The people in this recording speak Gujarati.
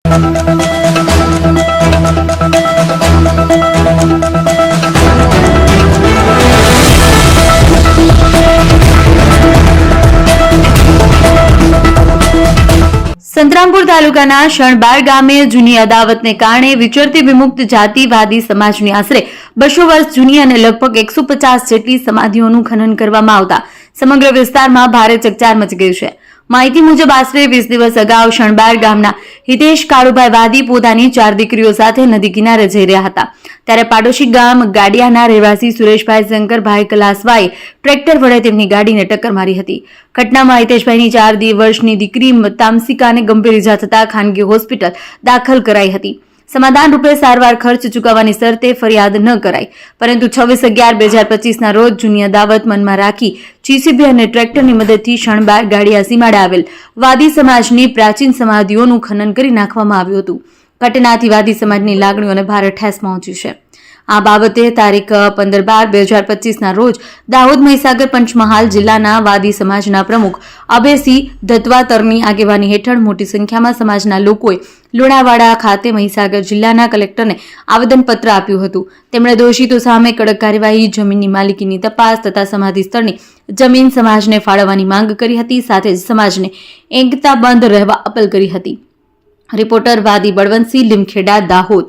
સંતરામપુર તાલુકાના શણબાર ગામે જૂની અદાવતને કારણે વિચરતી વિમુક્ત જાતિવાદી સમાજની આશરે 200 વર્ષ જૂની અને લગભગ 150 જેટલી સમાધિઓનું ખનન કરવામાં આવતા સમગ્ર વિસ્તારમાં ભારે ચકચાર મચી ગઈ છે। માહિતી મુજબ આશરે 20 દિવસ અગાઉ શણબાર ગામના હિતેશ કાળુભાઈ વાદી પોતાની 4 દીકરીઓ સાથે નદી કિનારે જઈ રહ્યા હતા ત્યારે પાડોશી ગામ ગાડિયાના રહેવાસી સુરેશભાઈ શંકરભાઈ કલાસવાએ ટ્રેક્ટર વડે તેમની ગાડીને ટક્કર મારી હતી। ઘટનામાં હિતેશભાઈની 4 વર્ષની દીકરી તામસિકાને ગંભીર ઇજા થતા ખાનગી હોસ્પિટલ દાખલ કરાઈ હતી। સમાધાન રૂપે સારવાર ખર્ચ ચૂકવવાની શરતે ફરિયાદ ન કરાઈ, પરંતુ 26/11/2025 રોજ જૂની અદાવત મનમાં રાખી જીસીબી અને ટ્રેક્ટરની મદદથી શણબાર ગાડિયા સીમાડે આવેલ વાદી સમાજની પ્રાચીન સમાધિઓનું ખનન કરી નાખવામાં આવ્યું હતું। ઘટનાથી વાદી સમાજની લાગણીઓને ભારે ઠેસ પહોંચી છે। આ બાબતે તારીખ 15/12/2025 રોજ દાહોદ મહીસાગર પંચમહાલ જિલ્લાના વાદી સમાજના પ્રમુખ અભયસિંહ ધત્વાતરની આગેવાની હેઠળ મોટી સંખ્યામાં સમાજના લોકોએ લુણાવાડા ખાતે મહીસાગર જિલ્લાના કલેક્ટરને આવેદનપત્ર આપ્યું હતું। તેમણે દોષિતો સામે કડક કાર્યવાહી, જમીનની માલિકીની તપાસ તથા સમાધિ સ્થળની જમીન સમાજને ફાળવવાની માંગ કરી હતી। સાથે જ સમાજને એકતાબંધ રહેવા અપીલ કરી હતી। રિપોર્ટર વાદી બળવંતસિંહ, લીમખેડા, દાહોદ।